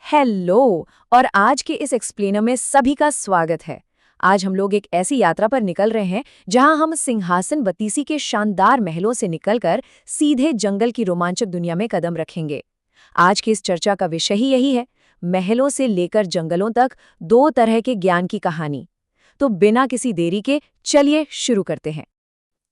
Hello. और आज के इस एक्सप्लेनर में सभी का स्वागत है। आज हम लोग एक ऐसी यात्रा पर निकल रहे हैं जहां हम सिंहासन बत्तीसी के शानदार महलों से निकलकर सीधे जंगल की रोमांचक दुनिया में कदम रखेंगे। आज की इस चर्चा का विषय ही यही है, महलों से लेकर जंगलों तक दो तरह के ज्ञान की कहानी। तो बिना किसी देरी के चलिए शुरू करते हैं।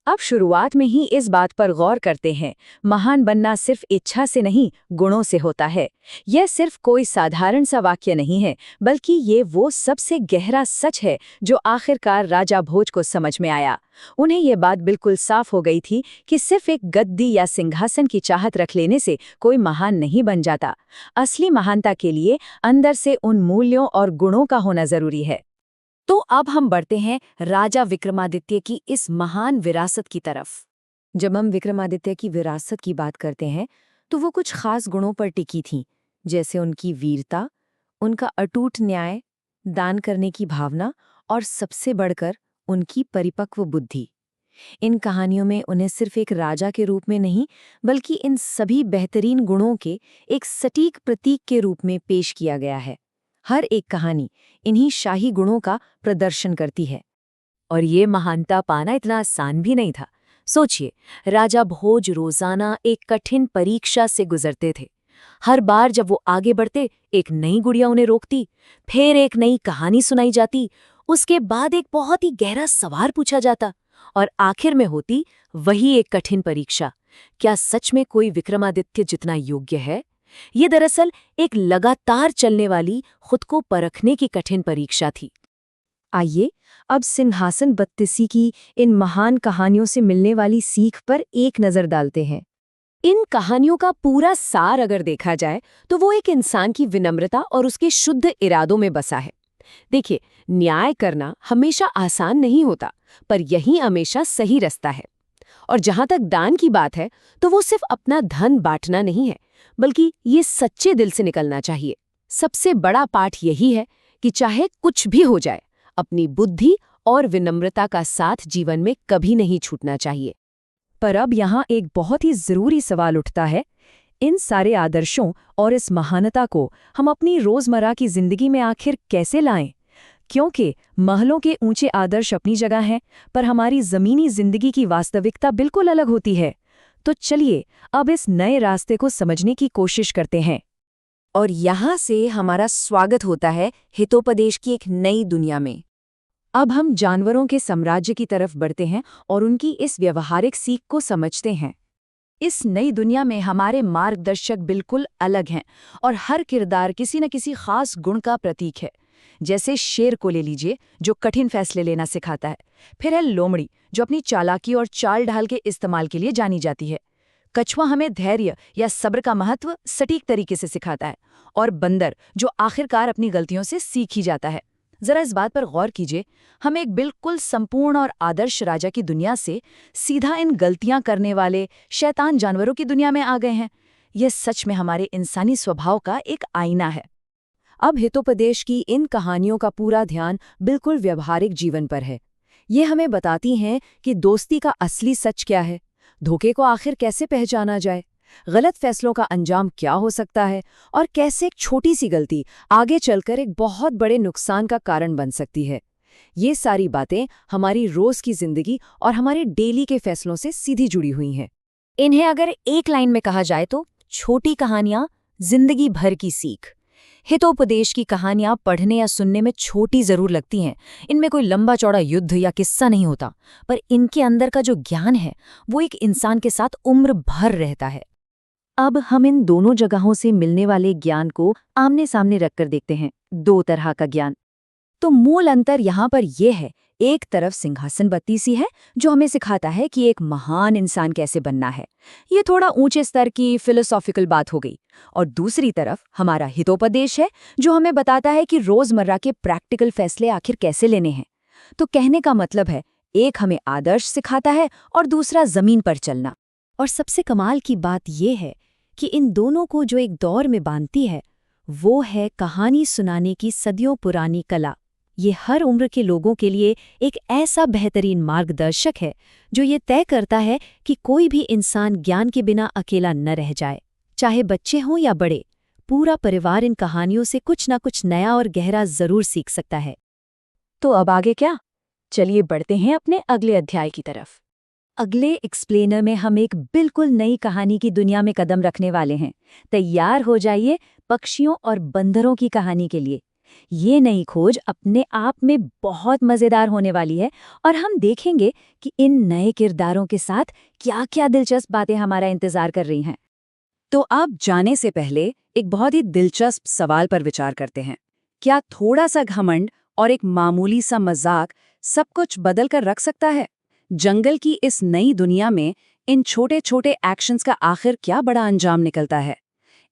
अब शुरुआत में ही इस बात पर गौर करते हैं, महान बनना सिर्फ इच्छा से नहीं, गुणों से होता है। यह सिर्फ कोई साधारण सा वाक्य नहीं है, बल्कि ये वो सबसे गहरा सच है जो आखिरकार राजा भोज को समझ में आया। उन्हें यह बात बिल्कुल साफ हो गई थी कि सिर्फ एक गद्दी या सिंहासन की चाहत रख लेने से कोई महान नहीं बन जाता। असली महानता के लिए अंदर से उन मूल्यों और गुणों का होना जरूरी है। तो अब हम बढ़ते हैं राजा विक्रमादित्य की इस महान विरासत की तरफ। जब हम विक्रमादित्य की विरासत की बात करते हैं तो वो कुछ खास गुणों पर टिकी थी, जैसे उनकी वीरता, उनका अटूट न्याय, दान करने की भावना और सबसे बढ़कर उनकी परिपक्व बुद्धि। इन कहानियों में उन्हें सिर्फ एक राजा के रूप में नहीं, बल्कि इन सभी बेहतरीन गुणों के एक सटीक प्रतीक के रूप में पेश किया गया है। हर एक कहानी इन्हीं शाही गुणों का प्रदर्शन करती है। और ये महानता पाना इतना आसान भी नहीं था। सोचिए, राजा भोज रोजाना एक कठिन परीक्षा से गुजरते थे। हर बार जब वो आगे बढ़ते, एक नई गुड़िया उन्हें रोकती, फिर एक नई कहानी सुनाई जाती, उसके बाद एक बहुत ही गहरा सवाल पूछा जाता, और आखिर में होती वही एक कठिन परीक्षा। क्या सच में कोई विक्रमादित्य जितना योग्य है? ये दरअसल एक लगातार चलने वाली, खुद को परखने की कठिन परीक्षा थी। आइए अब सिंहासन बत्तीसी की इन महान कहानियों से मिलने वाली सीख पर एक नजर डालते हैं। इन कहानियों का पूरा सार अगर देखा जाए तो वो एक इंसान की विनम्रता और उसके शुद्ध इरादों में बसा है। देखिए, न्याय करना हमेशा आसान नहीं होता, पर यही हमेशा सही रास्ता है। और जहां तक दान की बात है, तो वो सिर्फ अपना धन बांटना नहीं है, बल्कि ये सच्चे दिल से निकलना चाहिए। सबसे बड़ा पाठ यही है कि चाहे कुछ भी हो जाए, अपनी बुद्धि और विनम्रता का साथ जीवन में कभी नहीं छूटना चाहिए। पर अब यहाँ एक बहुत ही जरूरी सवाल उठता है, इन सारे आदर्शों और इस महानता को हम अपनी रोजमर्रा की जिंदगी में आखिर कैसे लाएं? क्योंकि महलों के ऊंचे आदर्श अपनी जगह हैं, पर हमारी जमीनी जिंदगी की वास्तविकता बिल्कुल अलग होती है। तो चलिए अब इस नए रास्ते को समझने की कोशिश करते हैं। और यहाँ से हमारा स्वागत होता है हितोपदेश की एक नई दुनिया में। अब हम जानवरों के साम्राज्य की तरफ बढ़ते हैं और उनकी इस व्यवहारिक सीख को समझते हैं। इस नई दुनिया में हमारे मार्गदर्शक बिल्कुल अलग हैं और हर किरदार किसी न किसी खास गुण का प्रतीक है। जैसे शेर को ले लीजिए, जो कठिन फैसले लेना सिखाता है। फिर है लोमड़ी, जो अपनी चालाकी और चाल ढाल के इस्तेमाल के लिए जानी जाती है। कछुआ हमें धैर्य या सब्र का महत्व सटीक तरीके से सिखाता है। और बंदर, जो आखिरकार अपनी गलतियों से सीख ही जाता है। जरा इस बात पर गौर कीजिए, हम एक बिल्कुल संपूर्ण और आदर्श राजा की दुनिया से सीधा इन गलतियां करने वाले शैतान जानवरों की दुनिया में आ गए हैं। यह सच में हमारे इंसानी स्वभाव का एक आईना है। अब हितोपदेश की इन कहानियों का पूरा ध्यान बिल्कुल व्यवहारिक जीवन पर है। ये हमें बताती हैं कि दोस्ती का असली सच क्या है, धोखे को आखिर कैसे पहचाना जाए, गलत फैसलों का अंजाम क्या हो सकता है, और कैसे एक छोटी सी गलती आगे चलकर एक बहुत बड़े नुकसान का कारण बन सकती है। ये सारी बातें हमारी रोज की जिंदगी और हमारे डेली के फैसलों से सीधी जुड़ी हुई हैं। इन्हें अगर एक लाइन में कहा जाए तो छोटी कहानियां, जिंदगी भर की सीख। हितोपदेश की कहानियां पढ़ने या सुनने में छोटी जरूर लगती हैं, इनमें कोई लंबा चौड़ा युद्ध या किस्सा नहीं होता, पर इनके अंदर का जो ज्ञान है वो एक इंसान के साथ उम्र भर रहता है। अब हम इन दोनों जगहों से मिलने वाले ज्ञान को आमने सामने रखकर देखते हैं। दो तरह का ज्ञान। तो मूल अंतर यहाँ पर यह है, एक तरफ सिंहासन बत्तीसी है जो हमें सिखाता है कि एक महान इंसान कैसे बनना है। ये थोड़ा ऊंचे स्तर की फिलोसॉफिकल बात हो गई। और दूसरी तरफ हमारा हितोपदेश है जो हमें बताता है कि रोजमर्रा के प्रैक्टिकल फैसले आखिर कैसे लेने हैं। तो कहने का मतलब है, एक हमें आदर्श सिखाता है और दूसरा जमीन पर चलना। और सबसे कमाल की बात यह है कि इन दोनों को जो एक दौर में बांधती है वो है कहानी सुनाने की सदियों पुरानी कला। ये हर उम्र के लोगों के लिए एक ऐसा बेहतरीन मार्गदर्शक है जो ये तय करता है कि कोई भी इंसान ज्ञान के बिना अकेला न रह जाए। चाहे बच्चे हों या बड़े, पूरा परिवार इन कहानियों से कुछ ना कुछ नया और गहरा जरूर सीख सकता है। तो अब आगे क्या? चलिए बढ़ते हैं अपने अगले अध्याय की तरफ। अगले एक्सप्लेनर में हम एक बिल्कुल नई कहानी की दुनिया में कदम रखने वाले हैं। तैयार हो जाइए पक्षियों और बंदरों की कहानी के लिए। ये नई खोज अपने आप में बहुत मजेदार होने वाली है और हम देखेंगे कि इन नए किरदारों के साथ क्या-क्या दिलचस्प बातें हमारा इंतजार कर रही हैं। तो आप जाने से पहले एक बहुत ही दिलचस्प सवाल पर विचार करते हैं। क्या थोड़ा सा घमंड और एक मामूली सा मजाक सब कुछ बदल कर रख सकता है? जंगल की इस नई दुनिया में इन छोटे छोटे एक्शंस का आखिर क्या बड़ा अंजाम निकलता है?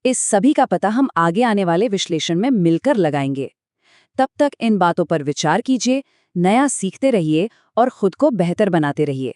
इस सभी का पता हम आगे आने वाले विश्लेषण में मिलकर लगाएंगे। तब तक इन बातों पर विचार कीजिए, नया सीखते रहिए और खुद को बेहतर बनाते रहिए।